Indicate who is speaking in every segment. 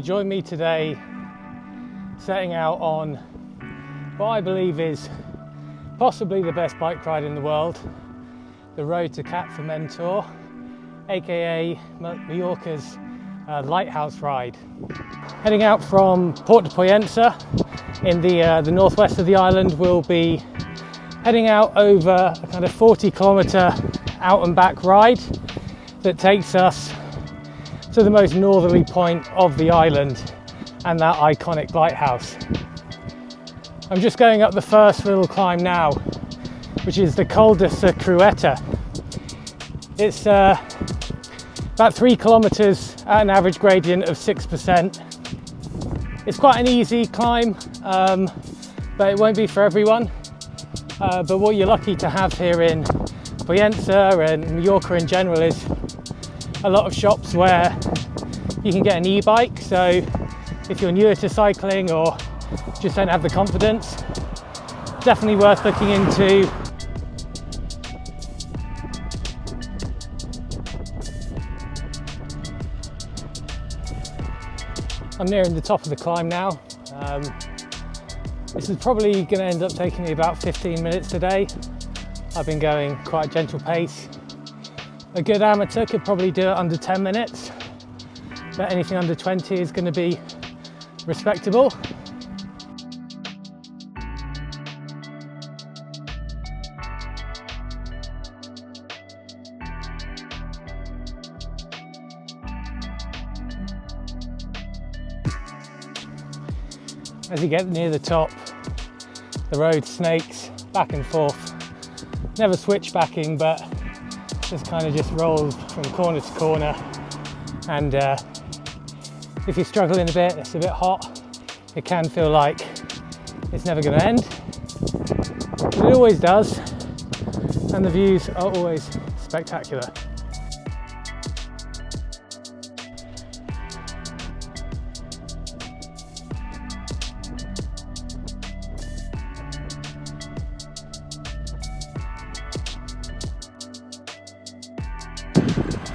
Speaker 1: you join me today setting out on what I believe is possibly the best bike ride in the world, the road to Cap Formentor, aka Mallorca's Lighthouse ride. Heading out from Port de Poyensa in the northwest of the island, we'll be heading out over a kind of 40-kilometre out and back ride that takes us to the most northerly point of the island and that iconic lighthouse. I'm just going up the first little climb now, which is the Col de Sa Calobra. It's about 3 kilometres at an average gradient of 6%. It's quite an easy climb, but it won't be for everyone. But what you're lucky to have here in Poyensa and Mallorca in general is a lot of shops where you can get an e-bike. So if you're newer to cycling or just don't have the confidence, definitely worth looking into. I'm nearing the top of the climb now. This is probably going to end up taking me about 15 minutes today. I've been going quite a gentle pace. A good amateur could probably do it under 10 minutes, but anything under 20 is going to be respectable. As you get near the top, the road snakes back and forth. Never switchbacking, but just kind of just rolls from corner to corner. And if you're struggling a bit, it's a bit hot, it can feel like it's never going to end. But it always does, and the views are always spectacular.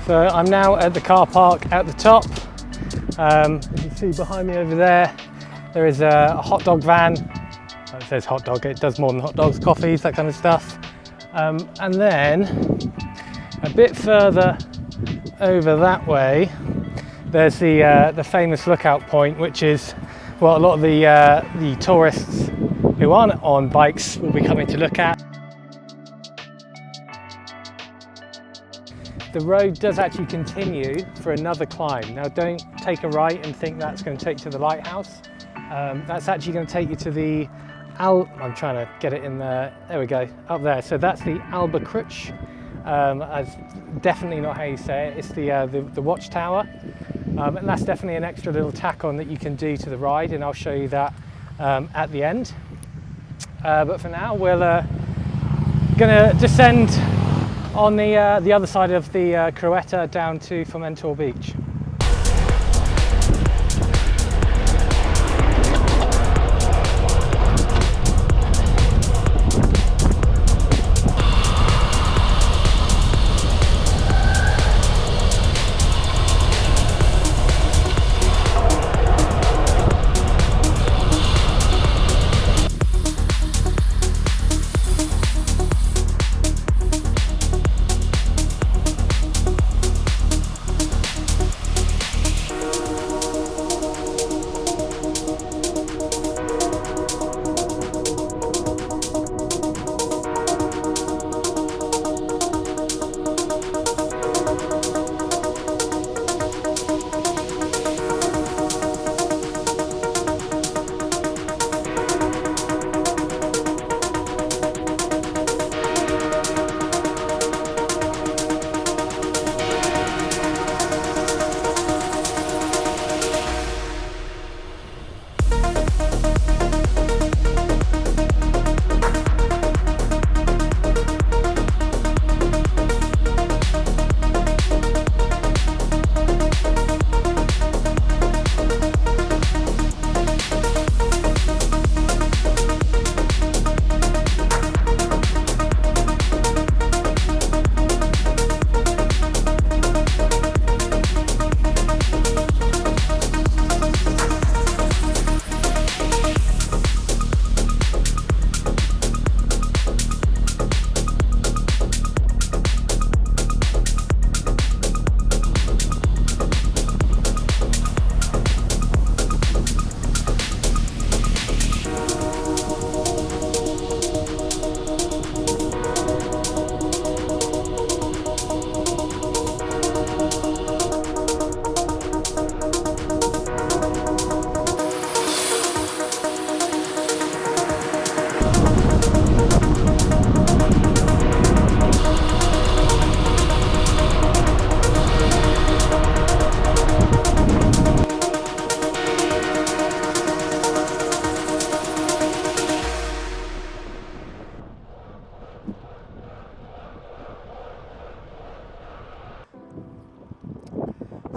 Speaker 1: So I'm now at the car park at the top. As you see behind me over there, there is a hot dog van. It says hot dog, it does more than hot dogs, coffees, that kind of stuff. And then a bit further over that way, there's the famous lookout point, which is what a lot of the tourists who aren't on bikes will be coming to look at. The road does actually continue for another climb. Now don't take a right and think that's going to take you to the lighthouse. That's actually going to take you to the I'm trying to get it in there. There we go, up there. So that's the Albacruch. That's definitely not how you say it. It's the watchtower. And that's definitely an extra little tack on that you can do to the ride, and I'll show you that at the end. But for now, we're going to descend on the other side of the Calobra down to Formentor Beach.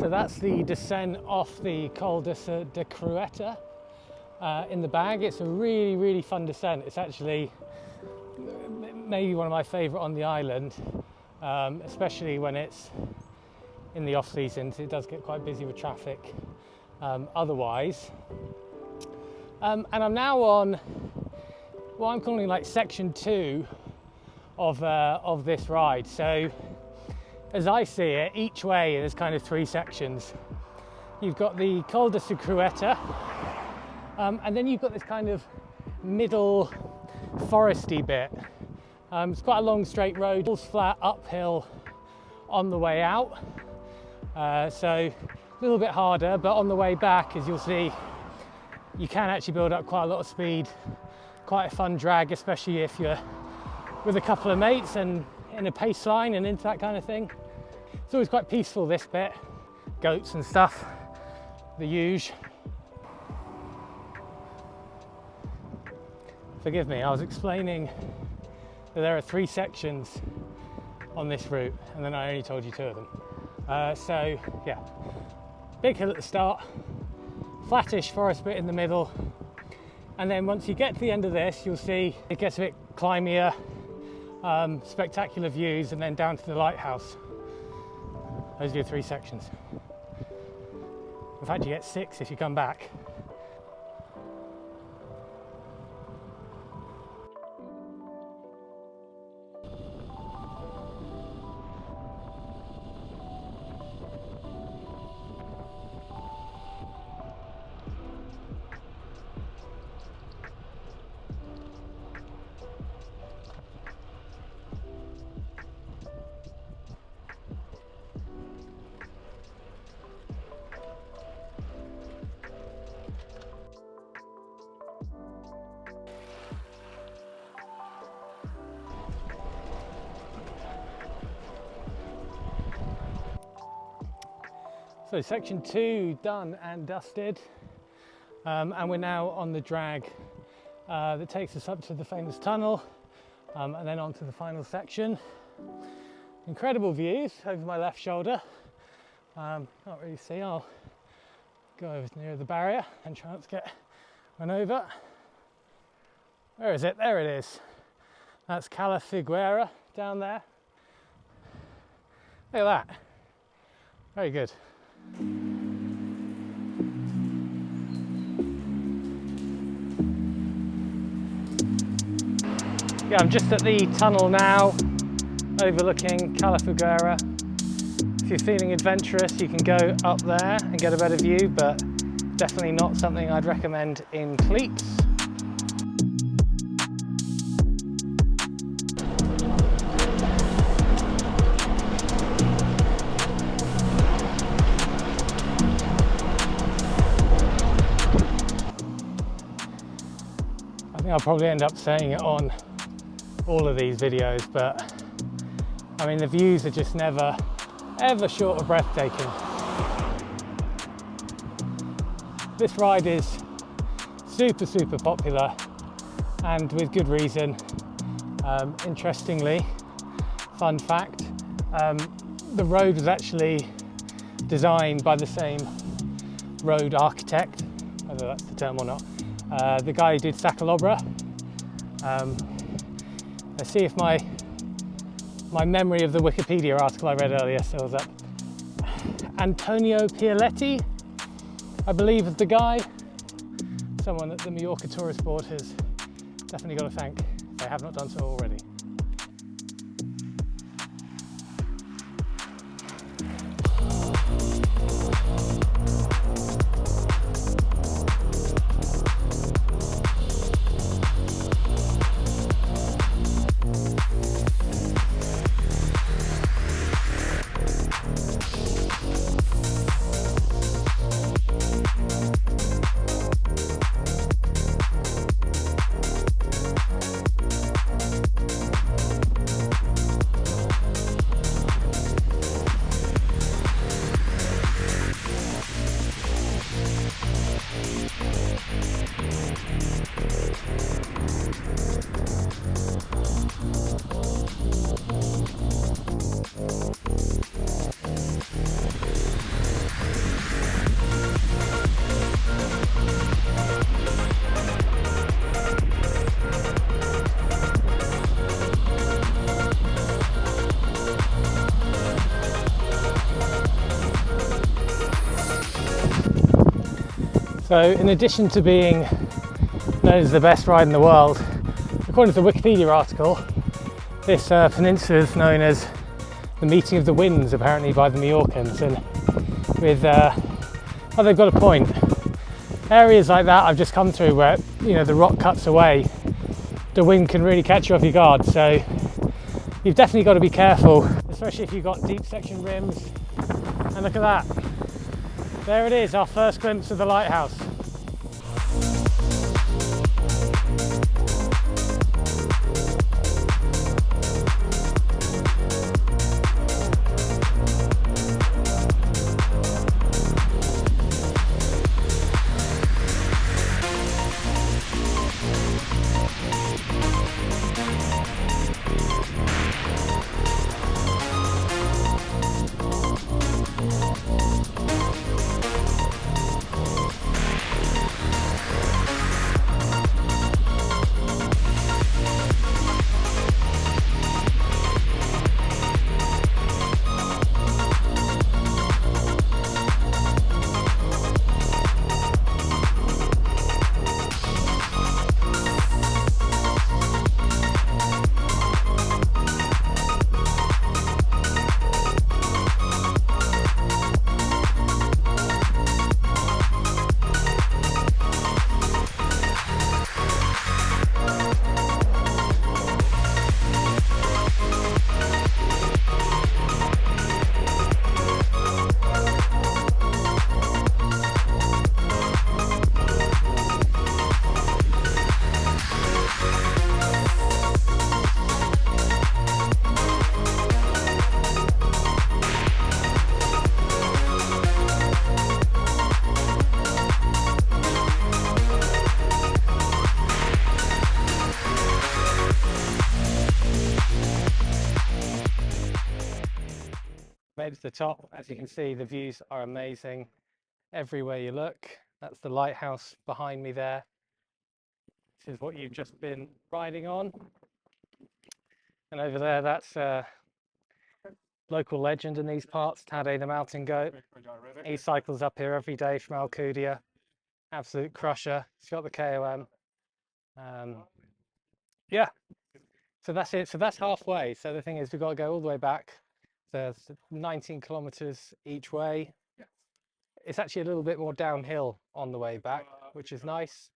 Speaker 1: So that's the descent off the Col de Crueta in the bag. It's a really, really fun descent. It's actually maybe one of my favourite on the island, especially when it's in the off season. It does get quite busy with traffic otherwise. And I'm now on what I'm calling like section 2 of this ride. So as I see it, each way there's kind of 3 sections. You've got the Col de Crueta, and then you've got this kind of middle foresty bit. It's quite a long straight road, all flat uphill on the way out, so a little bit harder, but on the way back, as you'll see, you can actually build up quite a lot of speed. Quite a fun drag, especially if you're with a couple of mates and in a pace line and into that kind of thing. It's always quite peaceful, this bit. Goats and stuff, the huge. Forgive me, I was explaining that there are 3 sections on this route, and then I only told you 2 of them. So yeah, big hill at the start, flattish forest bit in the middle, and then once you get to the end of this, you'll see it gets a bit climbier, spectacular views, and then down to the lighthouse. Those are your 3 sections. In fact, you get 6 if you come back. So section 2 done and dusted, and we're now on the drag that takes us up to the famous tunnel, and then on to the final section. Incredible views over my left shoulder. Can't really see, I'll go over near the barrier and try not to get run over. Where is it? There it is. That's Cala Figuera down there. Look at that. Very good. Yeah, I'm just at the tunnel now, overlooking Cala Figuera. If you're feeling adventurous, you can go up there and get a better view, but definitely not something I'd recommend in cleats. I'll probably end up saying it on all of these videos, but I mean, the views are just never ever short of breathtaking. This ride is super popular, and with good reason. Interestingly, fun fact, the road was actually designed by the same road architect, whether that's the term or not. The guy who did Sa Calobra. Let's see if my memory of the Wikipedia article I read earlier fills up. Antonio Pialetti, I believe, is the guy. Someone that the Mallorca Tourist Board has definitely got to thank if they have not done so already. So in addition to being known as the best ride in the world, according to the Wikipedia article, this peninsula is known as the meeting of the winds, apparently, by the Mallorcans, and with well, they've got a point. Areas like that I've just come through where, you know, the rock cuts away, the wind can really catch you off your guard, so you've definitely got to be careful, especially if you've got deep section rims. And look at that, there it is, our first glimpse of the lighthouse. Made it to the top. As you can see, the views are amazing everywhere you look. That's the lighthouse behind me there. This is what you've just been riding on. And over there, that's a local legend in these parts, Tadej the mountain goat. He cycles up here every day from Alcudia. Absolute crusher. He's got the KOM. Yeah, so that's it. So that's halfway. So the thing is, we've got to go all the way back. There's 19 kilometers each way. It's actually a little bit more downhill on the way back, which is nice.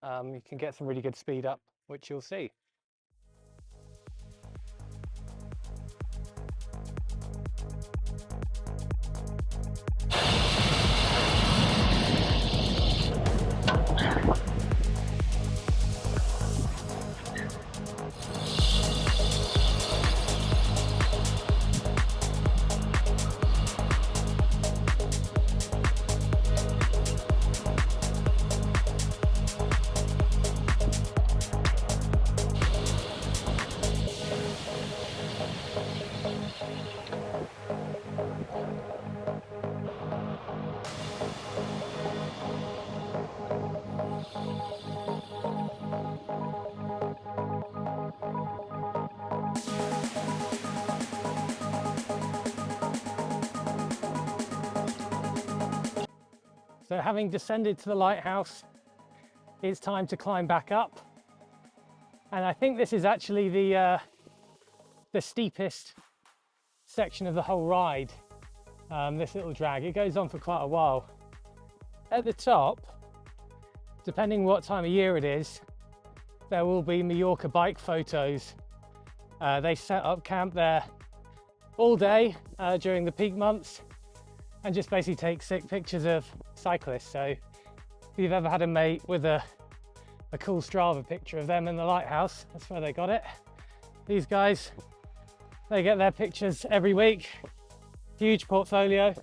Speaker 1: You can get some really good speed up, which you'll see. So having descended to the lighthouse, it's time to climb back up. And I think this is actually the steepest section of the whole ride, this little drag. It goes on for quite a while. At the top, depending what time of year it is, there will be Mallorca bike photos. They set up camp there all day during the peak months and just basically take sick pictures of cyclists. So if you've ever had a mate with a cool Strava picture of them in the lighthouse, that's where they got it. These guys, they get their pictures every week. Huge portfolio.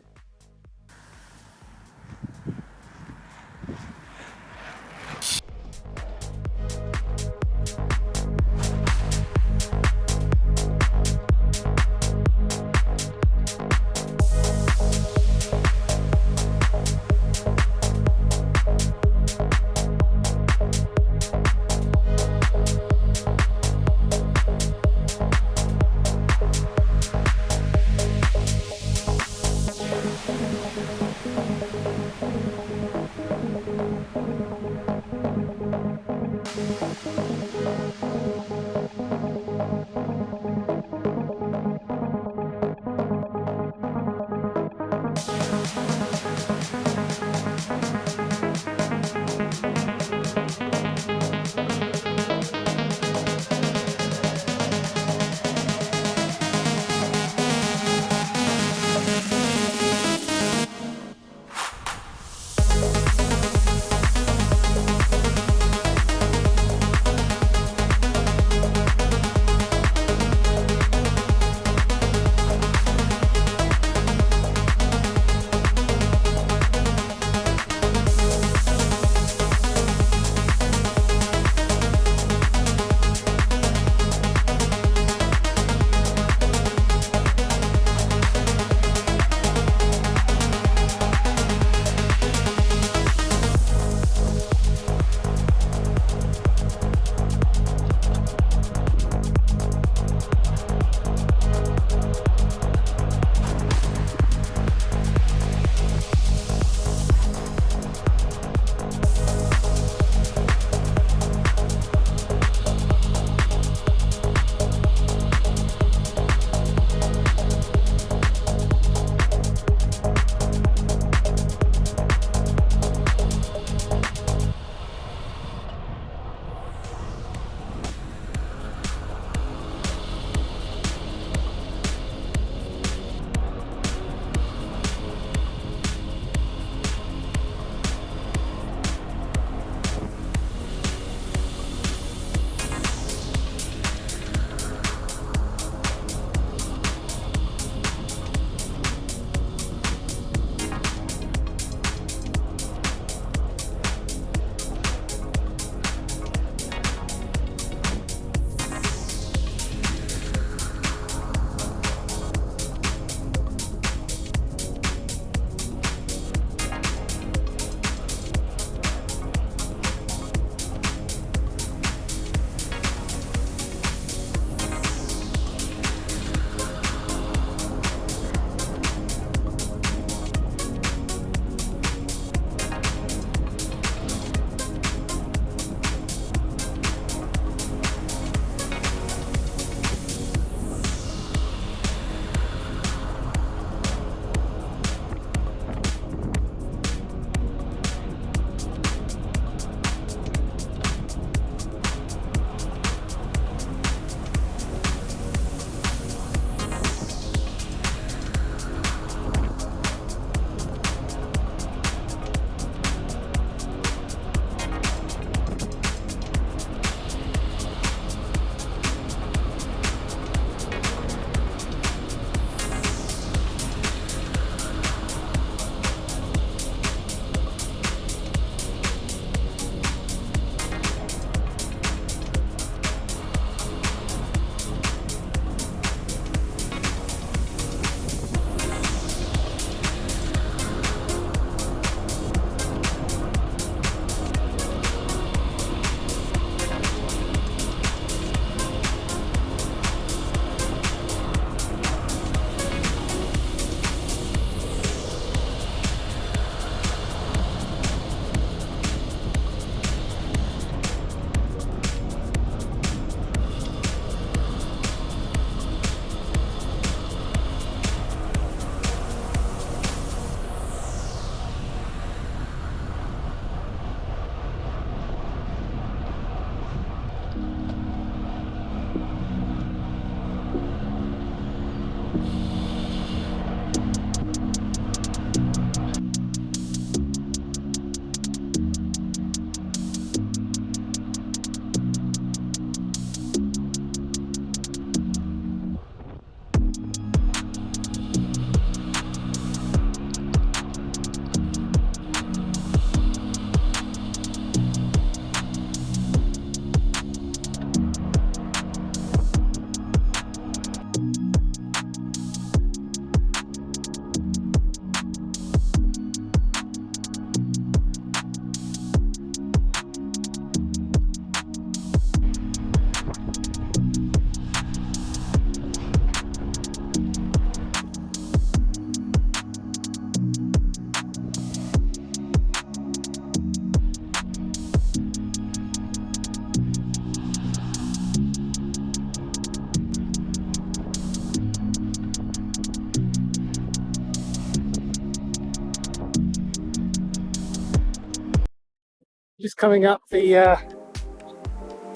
Speaker 1: Just coming up the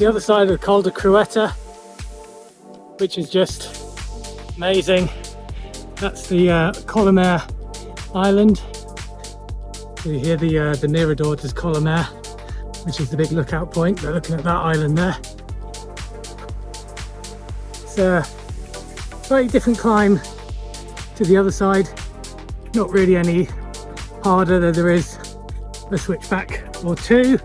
Speaker 1: other side of the Col de Crueta, which is just amazing. That's the Colomer Island. So you hear the Mirador des Colomer, which is the big lookout point. They're looking at that island there. It's a slightly different climb to the other side. Not really any harder, though there is a switchback or two.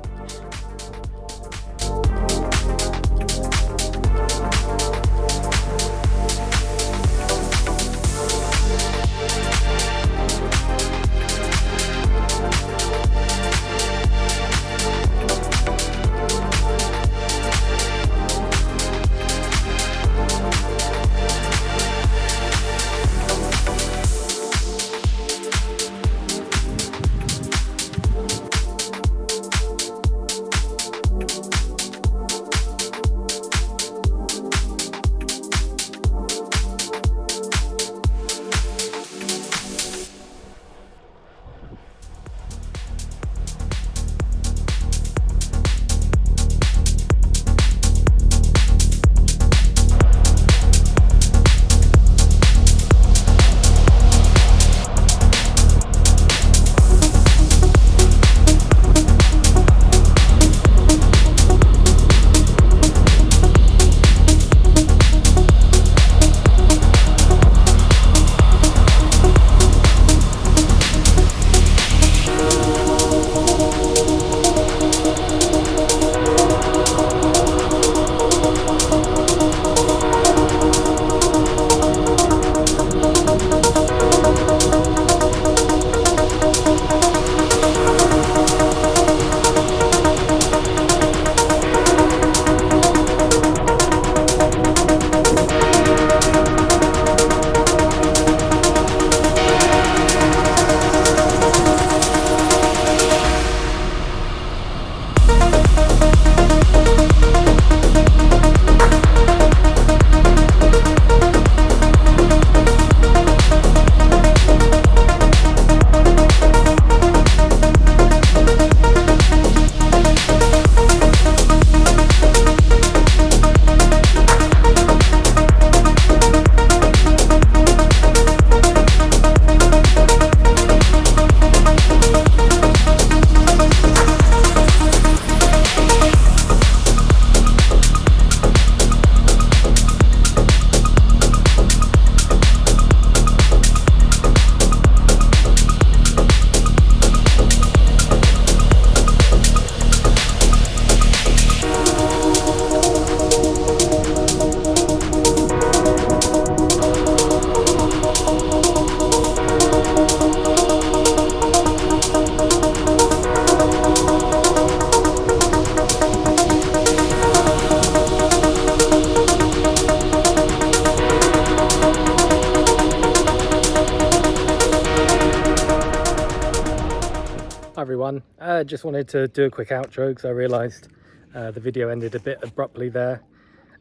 Speaker 2: Everyone, just wanted to do a quick outro because I realised the video ended a bit abruptly there.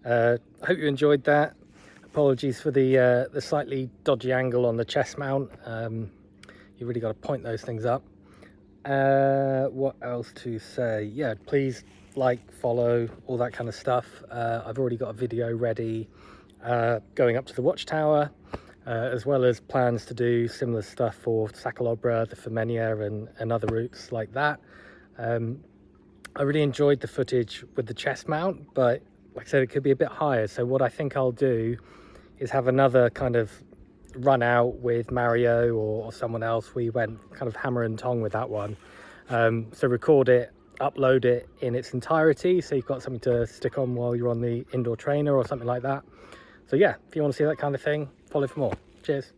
Speaker 2: I hope you enjoyed that. Apologies for the slightly dodgy angle on the chest mount. You really got to point those things up. What else to say? Yeah, please like, follow, all that kind of stuff. I've already got a video ready going up to the watchtower, as well as plans to do similar stuff for Sa Calobra, the Formentor and other routes like that. I really enjoyed the footage with the chest mount, but like I said, it could be a bit higher. So what I think I'll do is have another kind of run out with Mario or someone else. We went kind of hammer and tong with that one. So record it, upload it in its entirety, so you've got something to stick on while you're on the indoor trainer or something like that. So yeah, if you want to see that kind of thing, follow for more. Cheers.